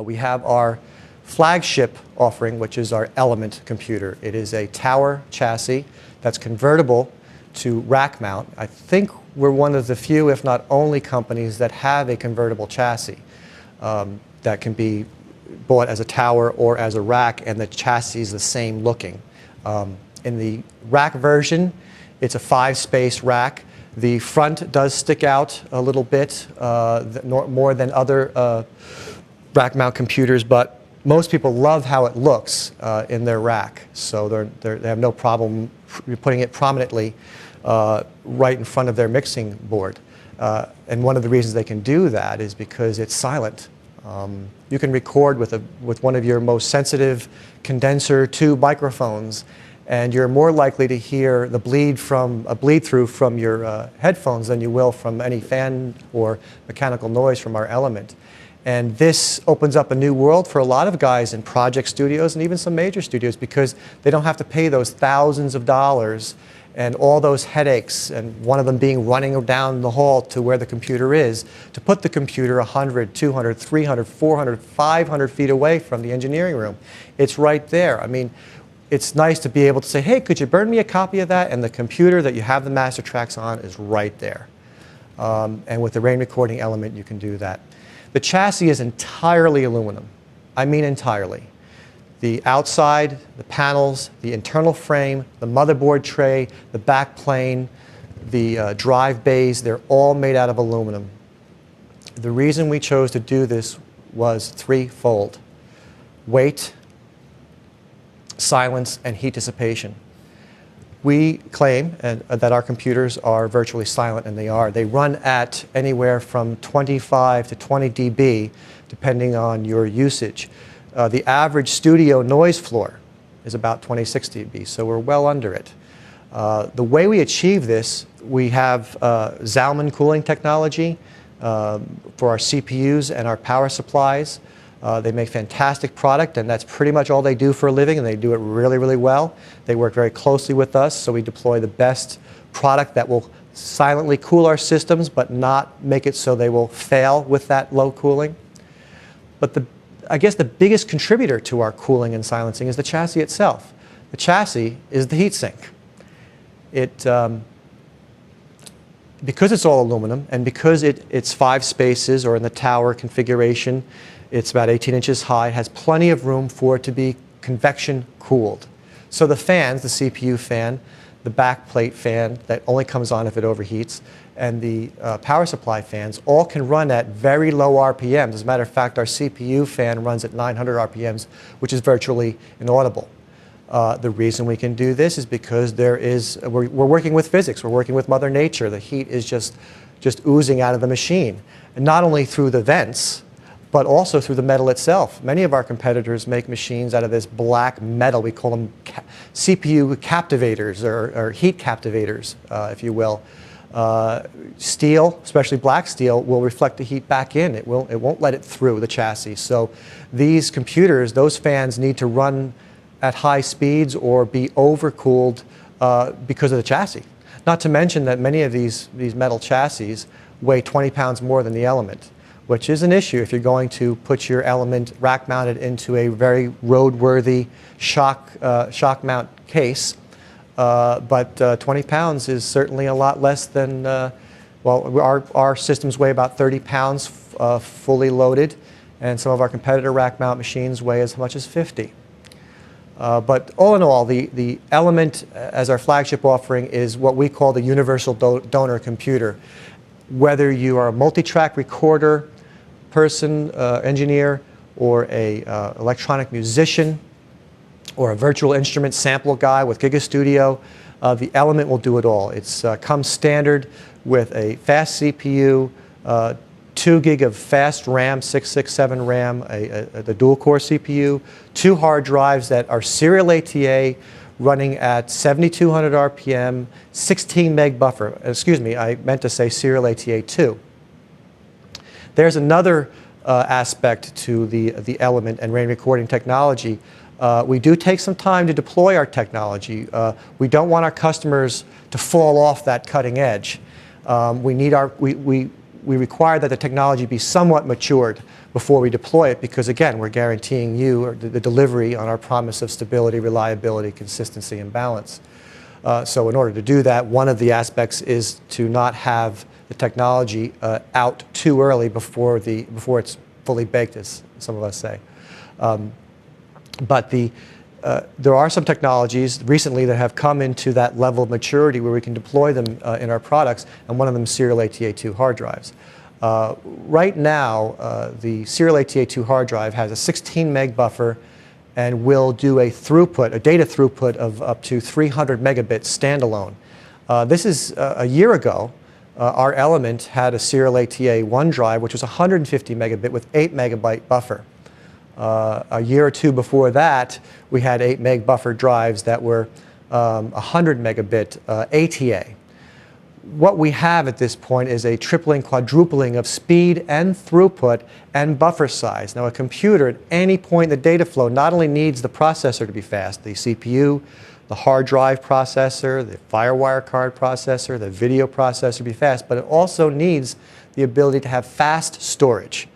We have our flagship offering, which is our Element computer. It is a tower chassis that's convertible to rack mount. I think we're one of the few, if not only, companies that have a convertible chassis that can be bought as a tower or as a rack, and the chassis is the same looking. In the rack version, it's a 5-space rack. The front does stick out a little bit more than other rack mount computers, but most people love how it looks in their rack. So they have no problem putting it prominently right in front of their mixing board. And one of the reasons they can do that is because it's silent. You can record with one of your most sensitive condenser tube microphones, and you're more likely to hear the bleed through from your headphones than you will from any fan or mechanical noise from our Element. And this opens up a new world for a lot of guys in project studios and even some major studios, because they don't have to pay those thousands of dollars and all those headaches, and one of them being running down the hall to where the computer is, to put the computer 100, 200, 300, 400, 500 feet away from the engineering room. It's right there. I mean, it's nice to be able to say, hey, could you burn me a copy of that? And the computer that you have the master tracks on is right there. And with the rain recording Element, you can do that. The chassis is entirely aluminum. I mean entirely. The outside, the panels, the internal frame, the motherboard tray, the back plane, the drive bays, they're all made out of aluminum. The reason we chose to do this was threefold: weight, silence, and heat dissipation. We claim that our computers are virtually silent, and they are. They run at anywhere from 25 to 20 dB, depending on your usage. The average studio noise floor is about 26 dB, so we're well under it. The way we achieve this, we have Zalman cooling technology for our CPUs and our power supplies. They make fantastic product, and that's pretty much all they do for a living, and they do it really, really well. They work very closely with us, so we deploy the best product that will silently cool our systems, but not make it so they will fail with that low cooling. But I guess the biggest contributor to our cooling and silencing is the chassis itself. The chassis is the heatsink. Because it's all aluminum, and because it's 5 spaces, or in the tower configuration, it's about 18 inches high, it has plenty of room for it to be convection cooled. So the fans, the CPU fan, the backplate fan that only comes on if it overheats, and the power supply fans all can run at very low RPMs. As a matter of fact, our CPU fan runs at 900 RPMs, which is virtually inaudible. The reason we can do this is because we're working with physics. We're working with Mother Nature. The heat is just oozing out of the machine, and not only through the vents, but also through the metal itself. Many of our competitors make machines out of this black metal. We call them CPU captivators, or heat captivators, if you will. Steel, especially black steel, will reflect the heat back in. It won't let it through the chassis. So these computers, those fans, need to run at high speeds or be overcooled because of the chassis. Not to mention that many of these metal chassis weigh 20 pounds more than the Element, which is an issue if you're going to put your Element rack mounted into a very roadworthy shock mount case. But 20 pounds is certainly a lot less than, well, our systems weigh about 30 pounds fully loaded, and some of our competitor rack mount machines weigh as much as 50. But all in all, the Element as our flagship offering is what we call the universal donor computer. Whether you are a multi-track recorder person, engineer, or a electronic musician, or a virtual instrument sample guy with GigaStudio, the Element will do it all. It's comes standard with a fast CPU, 2 gig of fast RAM, 667 RAM, the dual-core CPU, 2 hard drives that are serial ATA running at 7,200 RPM, 16 meg buffer. Excuse me, I meant to say serial ATA 2. There's another aspect to the Element and rain recording technology. We do take some time to deploy our technology. We don't want our customers to fall off that cutting edge. we require that the technology be somewhat matured before we deploy it because, again, we're guaranteeing you or the delivery on our promise of stability, reliability, consistency, and balance. So in order to do that, one of the aspects is to not have the technology out too early before it's fully baked, as some of us say. But there are some technologies recently that have come into that level of maturity where we can deploy them in our products, and one of them is serial ATA2 hard drives. Right now, the serial ATA2 hard drive has a 16 meg buffer and will do a data throughput of up to 300 megabits standalone. This is a year ago. Our Element had a serial ATA1 drive, which was 150 megabit with 8 megabyte buffer. A year or two before that, we had 8 meg buffer drives that were 100 megabit ATA. What we have at this point is a tripling, quadrupling of speed and throughput and buffer size. Now, a computer at any point in the data flow not only needs the processor to be fast, the CPU, the hard drive processor, the FireWire card processor, the video processor to be fast, but it also needs the ability to have fast storage.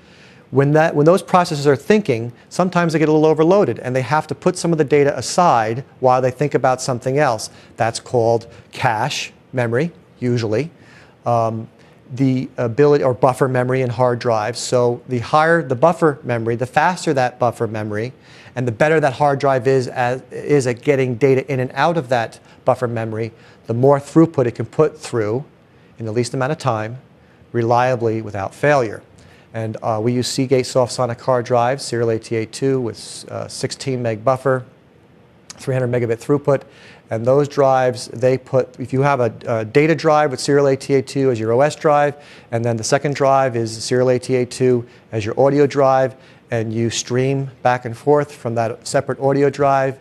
When those processors are thinking, sometimes they get a little overloaded and they have to put some of the data aside while they think about something else. That's called cache memory, usually. The ability, or buffer memory in hard drives. So the higher the buffer memory, the faster that buffer memory, and the better that hard drive is at getting data in and out of that buffer memory, the more throughput it can put through in the least amount of time, reliably, without failure. And we use Seagate SoftSonic hard drives, serial ATA2 with 16 meg buffer, 300 megabit throughput. And those drives, if you have a data drive with serial ATA2 as your OS drive, and then the second drive is serial ATA2 as your audio drive, and you stream back and forth from that separate audio drive,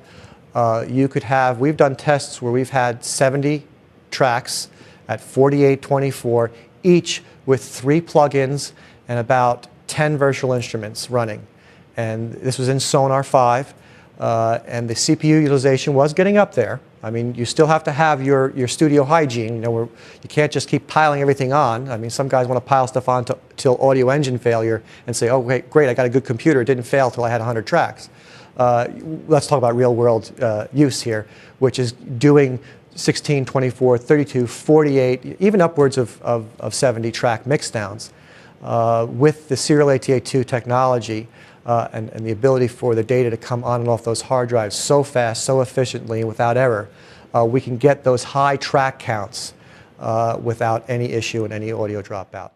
we've done tests where we've had 70 tracks at 4824, each with 3 plugins and about 10 virtual instruments running. And this was in Sonar 5. And the CPU utilization was getting up there. I mean, you still have to have your studio hygiene. You can't just keep piling everything on. I mean, some guys want to pile stuff on till audio engine failure and say, oh, great, I got a good computer. It didn't fail till I had 100 tracks. Let's talk about real world use here, which is doing 16, 24, 32, 48, even upwards of 70 track mixdowns with the serial ATA2 technology. And the ability for the data to come on and off those hard drives so fast, so efficiently, and without error, we can get those high track counts without any issue and any audio dropout.